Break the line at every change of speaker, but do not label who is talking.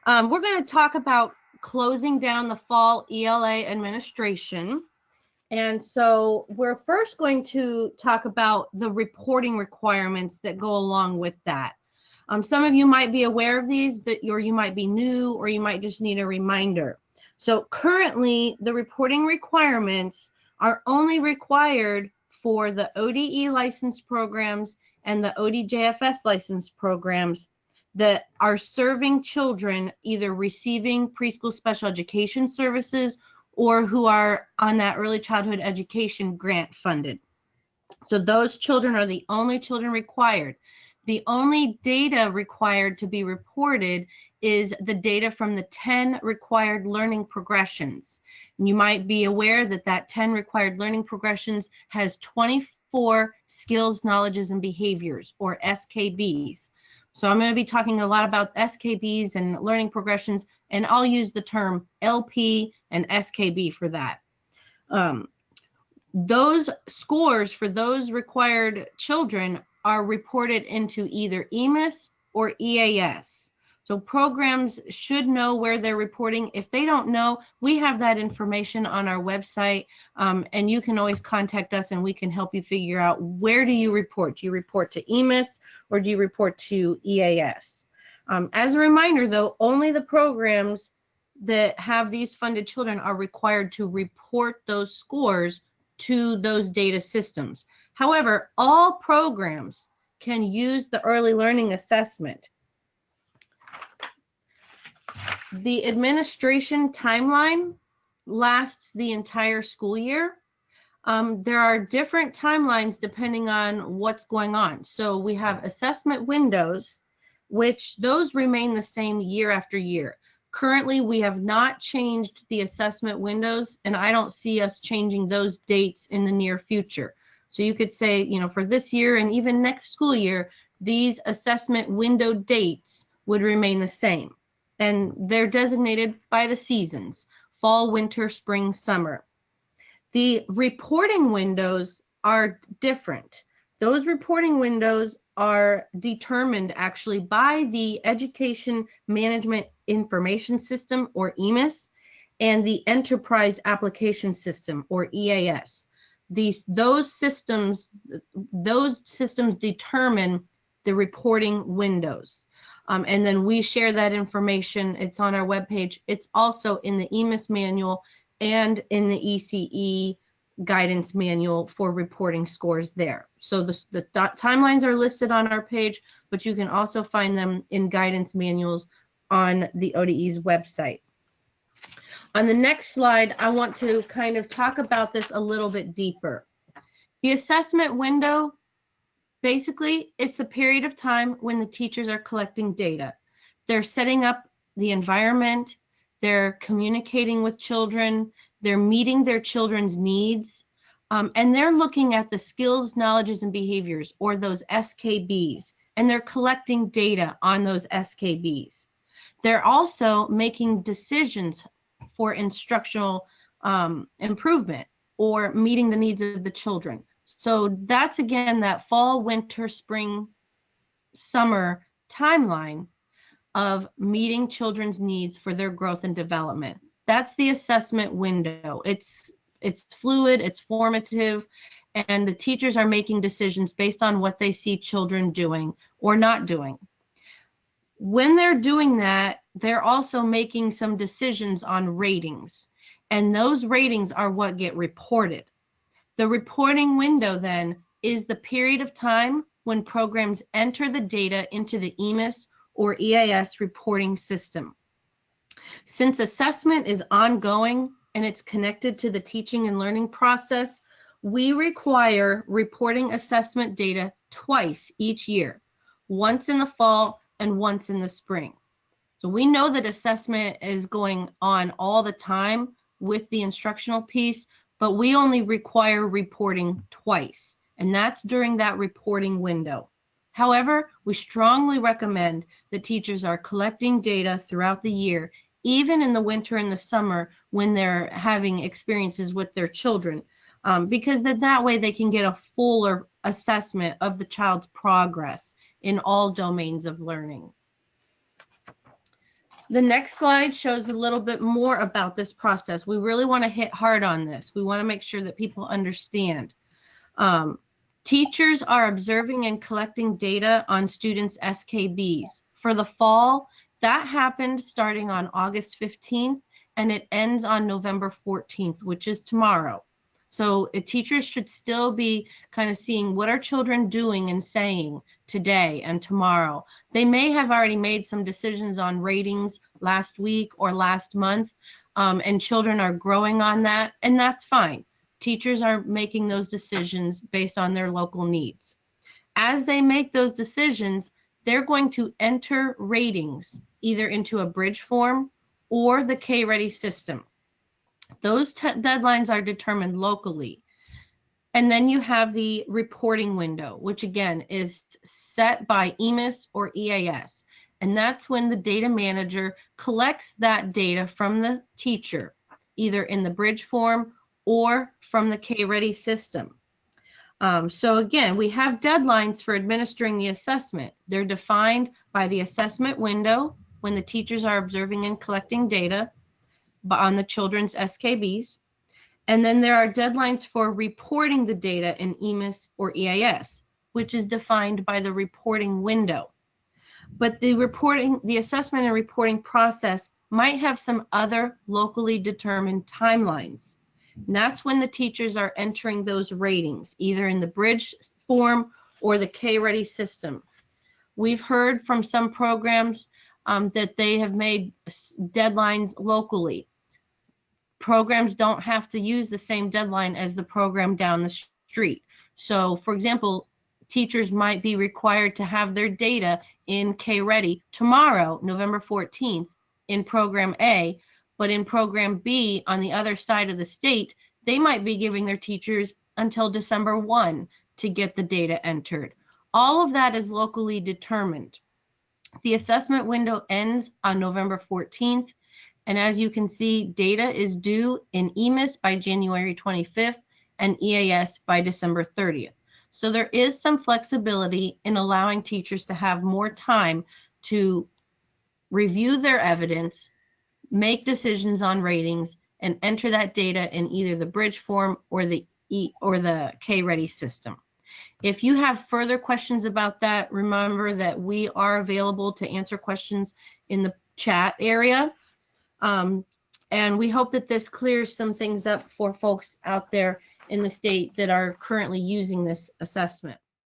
We're going to talk about closing down the fall ELA administration. And so we're first going to talk about the reporting requirements that go along with that. Some of you might be aware of these, or you might be new, or you might just need a reminder. So currently, the reporting requirements are only required for the ODE licensed programs and the ODJFS licensed programs that are serving children either receiving preschool special education services or who are on that early childhood education grant funded. So those children are the only children required. The only data required to be reported is the data from the 10 required learning progressions. And you might be aware that that 10 required learning progressions has 24 skills, knowledges, and behaviors, or SKBs. So I'm going to be talking a lot about SKBs and learning progressions, and I'll use the term LP and SKB for that. Those scores for those required children are reported into either EMIS or EAS. So programs should know where they're reporting. If they don't know, we have that information on our website, and you can always contact us and we can help you figure out where do you report. Do you report to EMIS or do you report to EAS? As a reminder, though, only the programs that have these funded children are required to report those scores to those data systems. However, all programs can use the early learning assessment. The administration timeline lasts the entire school year. There are different timelines depending on what's going on. So we have assessment windows, which those remain the same year after year. Currently, we have not changed the assessment windows, and I don't see us changing those dates in the near future. So you could say, you know, for this year and even next school year, these assessment window dates would remain the same. And they're designated by the seasons: fall, winter, spring, summer. The reporting windows are different. Those reporting windows are determined actually by the Education Management Information System, or EMIS, and the Enterprise Application System, or EAS. Those systems determine the reporting windows. And then we share that information. It's on our webpage. It's also in the EMIS manual and in the ECE guidance manual for reporting scores there. So the timelines are listed on our page, but you can also find them in guidance manuals on the ODE's website. On the next slide, I want to kind of talk about this a little bit deeper. The assessment window, basically, it's the period of time when the teachers are collecting data. They're setting up the environment, they're communicating with children, they're meeting their children's needs, and they're looking at the skills, knowledges, and behaviors, or those SKBs, and they're collecting data on those SKBs. They're also making decisions for instructional improvement or meeting the needs of the children. So that's, again, that fall, winter, spring, summer timeline of meeting children's needs for their growth and development. That's the assessment window. It's fluid, it's formative, and the teachers are making decisions based on what they see children doing or not doing. When they're doing that, they're also making some decisions on ratings, and those ratings are what get reported. The reporting window then is the period of time when programs enter the data into the EMIS or EAS reporting system. Since assessment is ongoing and it's connected to the teaching and learning process, we require reporting assessment data twice each year, once in the fall and once in the spring. So we know that assessment is going on all the time with the instructional piece, but we only require reporting twice, and that's during that reporting window. However, we strongly recommend that teachers are collecting data throughout the year, even in the winter and the summer when they're having experiences with their children, because that way they can get a fuller assessment of the child's progress in all domains of learning. The next slide shows a little bit more about this process. We really want to hit hard on this. We want to make sure that people understand. Teachers are observing and collecting data on students' SKBs. For the fall, that happened starting on August 15th, and it ends on November 14th, which is tomorrow. So teachers should still be kind of seeing what are children doing and saying today and tomorrow. They may have already made some decisions on ratings last week or last month, and children are growing on that, and that's fine. Teachers are making those decisions based on their local needs. As they make those decisions, they're going to enter ratings either into a bridge form or the K-Ready system. Those deadlines are determined locally. And then you have the reporting window, which again is set by EMIS or EAS. And that's when the data manager collects that data from the teacher, either in the bridge form or from the K-Ready system. So again, we have deadlines for administering the assessment. They're defined by the assessment window when the teachers are observing and collecting data on the children's SKBs. And then there are deadlines for reporting the data in EMIS or EAS, which is defined by the reporting window. But the assessment and reporting process might have some other locally determined timelines. And that's when the teachers are entering those ratings, either in the bridge form or the K-Ready system. We've heard from some programs that they have made deadlines locally. Programs don't have to use the same deadline as the program down the street. So, for example, teachers might be required to have their data in K-Ready tomorrow, November 14th, in Program A, but in Program B on the other side of the state, they might be giving their teachers until December 1 to get the data entered. All of that is locally determined. The assessment window ends on November 14th. And as you can see, data is due in EMIS by January 25th and EAS by December 30th. So there is some flexibility in allowing teachers to have more time to review their evidence, make decisions on ratings, and enter that data in either the bridge form or the K-Ready system. If you have further questions about that, remember that we are available to answer questions in the chat area. And we hope that this clears some things up for folks out there in the state that are currently using this assessment.